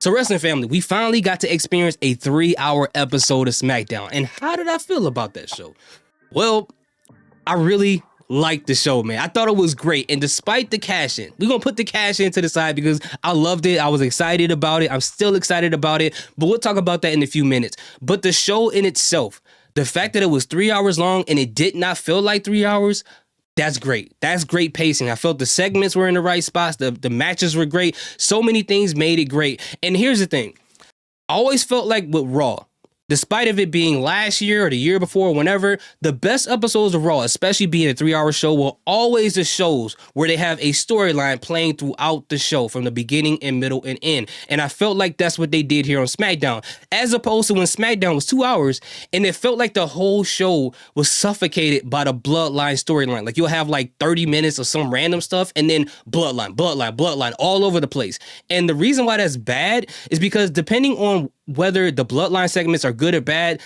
So, wrestling family, we finally got to experience a 3-hour episode of SmackDown. And how did I feel about that show? Well, I really liked the show, man. I thought it was great. And despite the cash in, we're going to put the cash in to the side because I loved it. I was excited about it. I'm still excited about it. But we'll talk about that in a few minutes. But the show in itself, the fact that it was 3 hours long and it did not feel like 3 hours, that's great. That's great pacing. I felt the segments were in the right spots. The matches were great. So many things made it great. And here's the thing. I always felt like with Raw, despite of it being last year or the year before or whenever, the best episodes of Raw, especially being a 3-hour show, were always the shows where they have a storyline playing throughout the show from the beginning and middle and end. And I felt like that's what they did here on SmackDown, as opposed to when SmackDown was 2 hours and it felt like the whole show was suffocated by the Bloodline storyline. Like you'll have like 30 minutes of some random stuff and then Bloodline all over the place. And the reason why that's bad is because depending on whether the Bloodline segments are good or bad,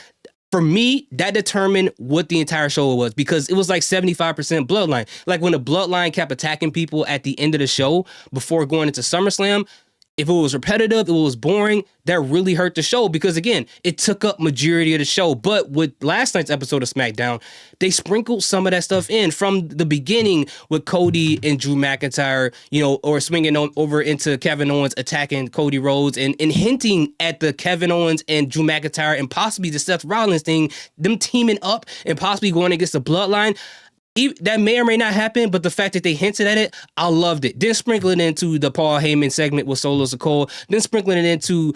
for me, that determined what the entire show was, because it was like 75% Bloodline. Like when the Bloodline kept attacking people at the end of the show before going into SummerSlam, if it was repetitive, if it was boring, that really hurt the show because, again, it took up majority of the show. But with last night's episode of SmackDown, they sprinkled some of that stuff in from the beginning with Cody and Drew McIntyre, or swinging over into Kevin Owens attacking Cody Rhodes and hinting at the Kevin Owens and Drew McIntyre and possibly the Seth Rollins thing, them teaming up and possibly going against the Bloodline. That may or may not happen, but the fact that they hinted at it, I loved it. Then sprinkling into the Paul Heyman segment with Solo Sikoa, then sprinkling it into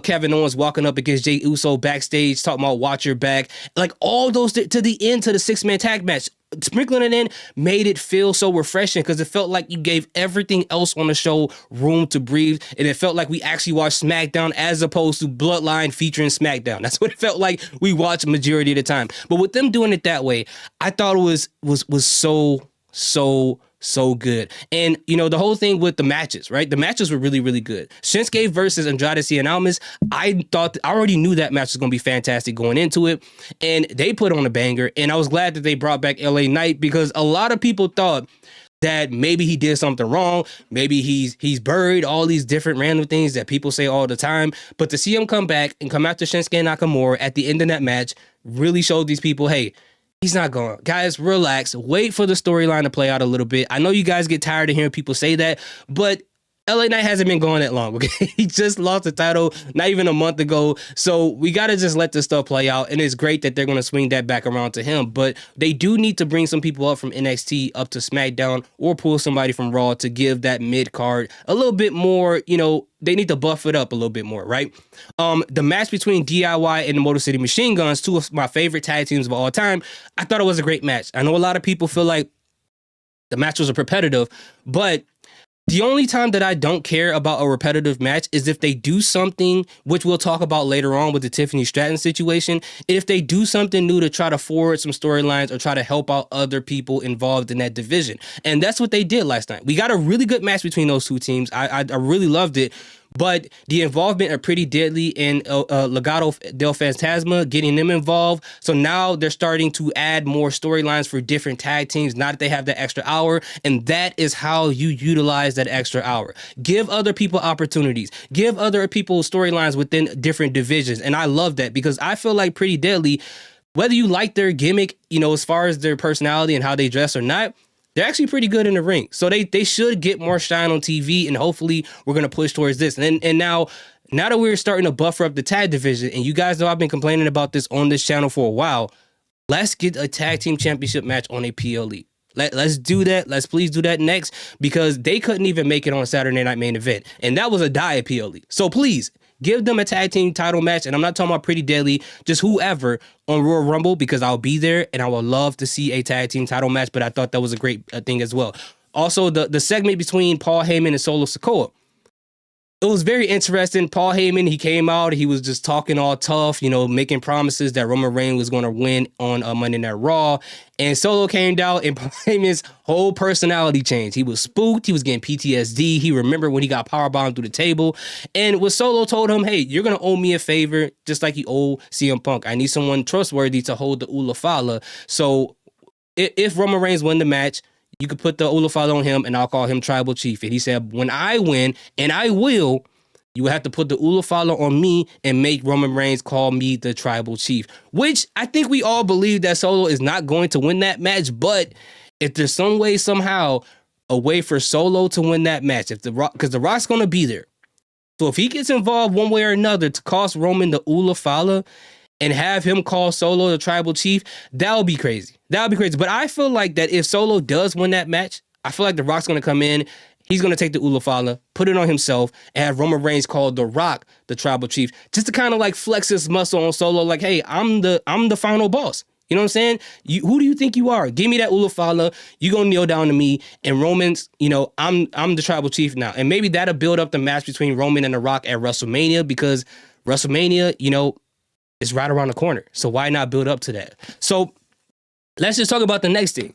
Kevin Owens walking up against Jey Uso backstage, talking about watch your back. Like all those to the end, to the 6-man tag match. Sprinkling it in made it feel so refreshing because it felt like you gave everything else on the show room to breathe, and it felt like we actually watched SmackDown as opposed to Bloodline featuring SmackDown. That's what it felt like we watched majority of the time. But with them doing it that way, I thought it was so good. And, the whole thing with the matches, right? The matches were really, really good. Shinsuke versus Andrade Cien Almas, I already knew that match was going to be fantastic going into it. And they put on a banger. And I was glad that they brought back LA Knight because a lot of people thought that maybe he did something wrong. Maybe he's buried, all these different random things that people say all the time. But to see him come back and come after Shinsuke Nakamura at the end of that match really showed these people, hey, he's not going. Guys, relax. Wait for the storyline to play out a little bit. I know you guys get tired of hearing people say that, but LA Knight hasn't been going that long, okay? He just lost the title not even a month ago. So we got to just let this stuff play out. And it's great that they're going to swing that back around to him. But they do need to bring some people up from NXT up to SmackDown or pull somebody from Raw to give that mid-card a little bit more, they need to buff it up a little bit more, right? The match between DIY and the Motor City Machine Guns, two of my favorite tag teams of all time, I thought it was a great match. I know a lot of people feel like the match was repetitive, but the only time that I don't care about a repetitive match is if they do something, which we'll talk about later on with the Tiffany Stratton situation, if they do something new to try to forward some storylines or try to help out other people involved in that division. And that's what they did last night. We got a really good match between those two teams. I really loved it. But the involvement of Pretty Deadly and Legado del Fantasma, getting them involved. So now they're starting to add more storylines for different tag teams, now that they have that extra hour. And that is how you utilize that extra hour. Give other people opportunities. Give other people storylines within different divisions. And I love that because I feel like Pretty Deadly, whether you like their gimmick, as far as their personality and how they dress or not, they're actually pretty good in the ring. So they should get more shine on TV, and hopefully we're going to push towards this. And now that we're starting to buffer up the tag division, and you guys know I've been complaining about this on this channel for a while, let's get a tag team championship match on a PLE. Let's do that. Let's please do that next, because they couldn't even make it on a Saturday Night Main Event. And that was a diet PLE. So please, give them a tag team title match. And I'm not talking about Pretty Deadly, just whoever on Royal Rumble, because I'll be there and I would love to see a tag team title match. But I thought that was a great thing as well. Also, the segment between Paul Heyman and Solo Sikoa, it was very interesting. Paul Heyman, he came out, he was just talking all tough, making promises that Roman Reigns was going to win on Monday Night Raw. And Solo came out, and Paul Heyman's whole personality changed. He was spooked. He was getting PTSD. He remembered when he got powerbombed through the table. And when Solo told him, hey, you're going to owe me a favor, just like he owed CM Punk. I need someone trustworthy to hold the Ula Fala. So if Roman Reigns win the match, you could put the Ula Fala on him, and I'll call him Tribal Chief. And he said, when I win, and I will, You would have to put the Ulafala on me and make Roman Reigns call me the tribal chief, which I think we all believe that Solo is not going to win that match. But if there's some way, somehow, a way for Solo to win that match, if the Rock, because the Rock's going to be there. So if he gets involved one way or another to cost Roman the Ulafala and have him call Solo the tribal chief, that would be crazy. That would be crazy. But I feel like that if Solo does win that match, I feel like the Rock's going to come in. He's going to take the Ulafala, put it on himself, and have Roman Reigns call The Rock the tribal chief, just to kind of like flex his muscle on Solo. Like, hey, I'm the final boss. You know what I'm saying? Who do you think you are? Give me that Ulafala. You gonna kneel down to me. And Roman's, I'm the tribal chief now. And maybe that'll build up the match between Roman and The Rock at WrestleMania, because WrestleMania, is right around the corner. So why not build up to that? So let's just talk about the next thing.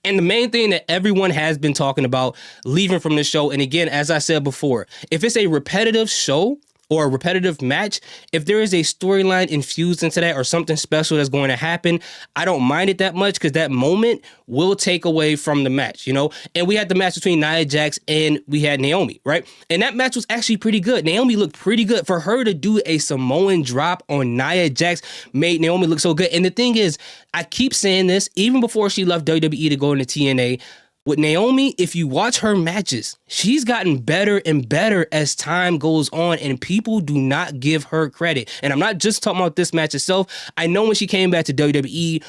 And the main thing that everyone has been talking about leaving from the show, and again, as I said before, if it's a repetitive show or a repetitive match, if there is a storyline infused into that or something special that's going to happen, I don't mind it that much, because that moment will take away from the match, And we had the match between Nia Jax and we had Naomi, right? And that match was actually pretty good. Naomi looked pretty good. For her to do a Samoan drop on Nia Jax made Naomi look so good. And the thing is, I keep saying this, even before she left WWE to go into TNA, with Naomi, if you watch her matches, she's gotten better and better as time goes on, and people do not give her credit. And I'm not just talking about this match itself. I know when she came back to WWE,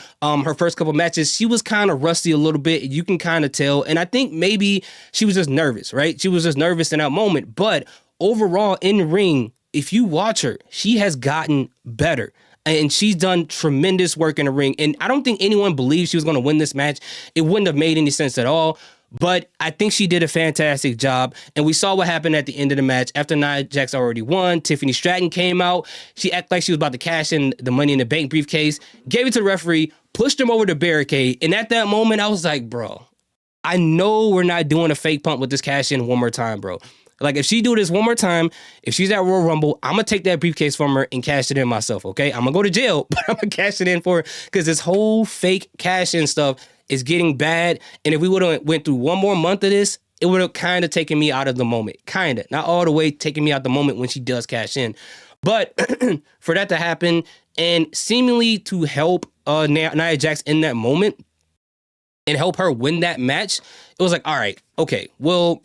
her first couple matches, she was kind of rusty a little bit. You can kind of tell. And I think maybe she was just nervous, right? She was just nervous in that moment. But overall, in the ring, if you watch her, she has gotten better. And she's done tremendous work in the ring. And I don't think anyone believed she was going to win this match. It wouldn't have made any sense at all. But I think she did a fantastic job. And we saw what happened at the end of the match. After Nia Jax already won, Tiffany Stratton came out. She acted like she was about to cash in the Money in the Bank briefcase, gave it to the referee, pushed him over the barricade. And at that moment, I was like, bro, I know we're not doing a fake pump with this cash in one more time, bro. Like, if she do this one more time, if she's at Royal Rumble, I'm going to take that briefcase from her and cash it in myself, okay? I'm going to go to jail, but I'm going to cash it in for her, because this whole fake cash-in stuff is getting bad. And if we would have went through one more month of this, it would have kind of taken me out of the moment. Kind of. Not all the way taking me out the moment when she does cash in. But for that to happen and seemingly to help Nia Jax in that moment and help her win that match, it was like, all right, okay, well,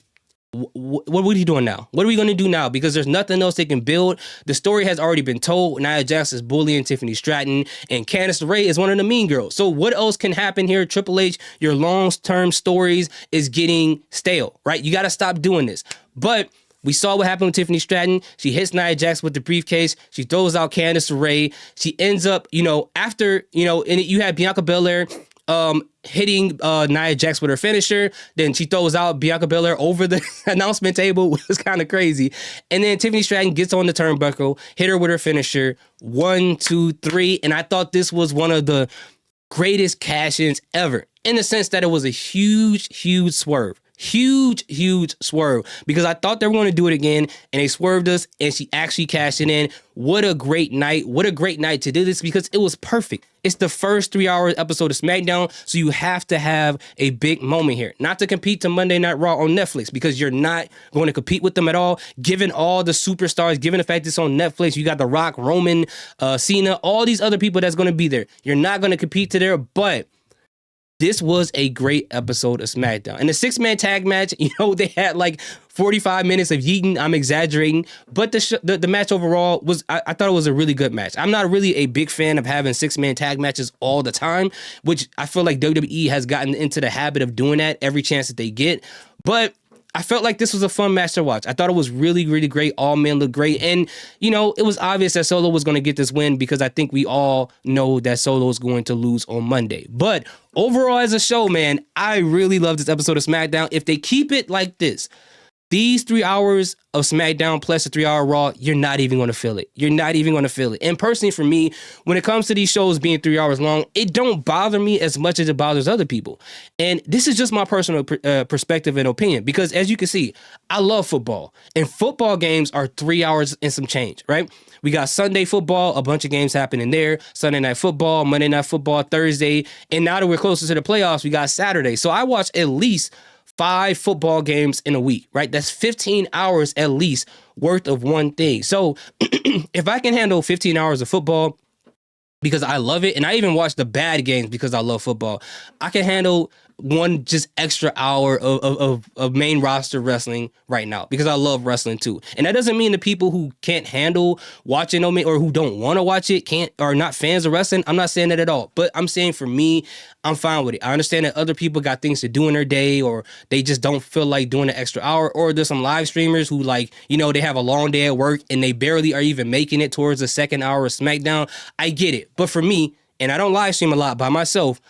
what are you doing now? What are we going to do now? Because there's nothing else they can build. The story has already been told. Nia Jax is bullying Tiffany Stratton, and Candice LeRae is one of the mean girls. So what else can happen here? Triple H, your long-term stories is getting stale, right? You got to stop doing this. But we saw what happened with Tiffany Stratton. She hits Nia Jax with the briefcase. She throws out Candice LeRae. She ends up, after, and you had Bianca Belair hitting Nia Jax with her finisher. Then she throws out Bianca Belair over the announcement table, which was kind of crazy. And then Tiffany Stratton gets on the turnbuckle, hit her with her finisher. 1, 2, 3. And I thought this was one of the greatest cash-ins ever, in the sense that it was a huge swerve. Huge swerve, because I thought they were going to do it again, and they swerved us, and she actually cashed it in. What a great night. What a great night to do this, because it was perfect. It's the first 3-hour episode of Smackdown, so you have to have a big moment here. Not to compete to Monday Night Raw on Netflix, because you're not going to compete with them at all, given all the superstars, given the fact it's on Netflix. You got The Rock, Roman, Cena, all these other people that's going to be there. You're not going to compete to there, but this was a great episode of SmackDown. And the 6-man tag match, they had like 45 minutes of yeeting. I'm exaggerating. But the match overall was, I thought it was a really good match. I'm not really a big fan of having 6-man tag matches all the time, which I feel like WWE has gotten into the habit of doing that every chance that they get. But I felt like this was a fun match to watch. I thought it was really great. All men looked great. And, it was obvious that Solo was going to get this win, because I think we all know that Solo is going to lose on Monday. But overall, as a show, man, I really love this episode of SmackDown. If they keep it like this, these 3 hours of SmackDown plus a 3-hour Raw, you're not even going to feel it. You're not even going to feel it. And personally, for me, when it comes to these shows being 3 hours long, it don't bother me as much as it bothers other people. And this is just my personal perspective and opinion, because as you can see, I love football. And football games are 3 hours and some change, right? We got Sunday football, a bunch of games happening there. Sunday night football, Monday night football, Thursday. And now that we're closer to the playoffs, we got Saturday. So I watch at least 5 football games in a week, right? That's 15 hours at least worth of one thing. So if I can handle 15 hours of football because I love it, and I even watch the bad games because I love football, I can handle one just extra hour of main roster wrestling right now because I love wrestling too. And that doesn't mean the people who can't handle watching on me or who don't want to watch it can't are not fans of wrestling. I'm not saying that at all. But I'm saying for me, I'm fine with it. I understand that other people got things to do in their day or they just don't feel like doing an extra hour, or there's some live streamers who like, you know, they have a long day at work and they barely are even making it towards the second hour of SmackDown. I get it. But for me, and I don't live stream a lot by myself,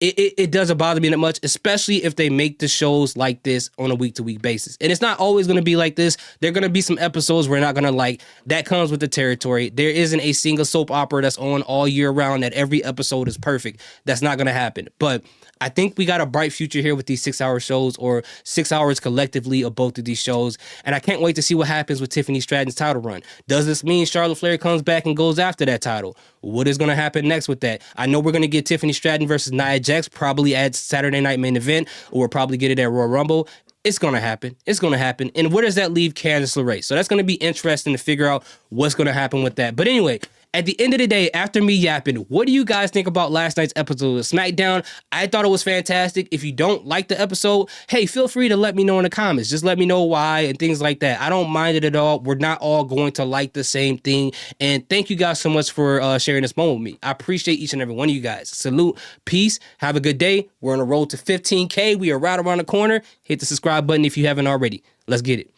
it doesn't bother me that much, especially if they make the shows like this on a week-to-week basis. And it's not always going to be like this. There are going to be some episodes we're not going to like. That comes with the territory. There isn't a single soap opera that's on all year round that every episode is perfect. That's not going to happen. But I think we got a bright future here with these 6-hour shows, or 6 hours collectively of both of these shows. And I can't wait to see what happens with Tiffany Stratton's title run. Does this mean Charlotte Flair comes back and goes after that title? What is going to happen next with that? I know we're going to get Tiffany Stratton versus Nia Jax probably at Saturday Night Main Event, or we'll probably get it at Royal Rumble. It's going to happen. It's going to happen. And where does that leave Candice LeRae? So that's going to be interesting to figure out what's going to happen with that. But anyway, at the end of the day, after me yapping, what do you guys think about last night's episode of SmackDown? I thought it was fantastic. If you don't like the episode, hey, feel free to let me know in the comments. Just let me know why and things like that. I don't mind it at all. We're not all going to like the same thing. And thank you guys so much for sharing this moment with me. I appreciate each and every one of you guys. Salute. Peace. Have a good day. We're on a road to 15K. We are right around the corner. Hit the subscribe button if you haven't already. Let's get it.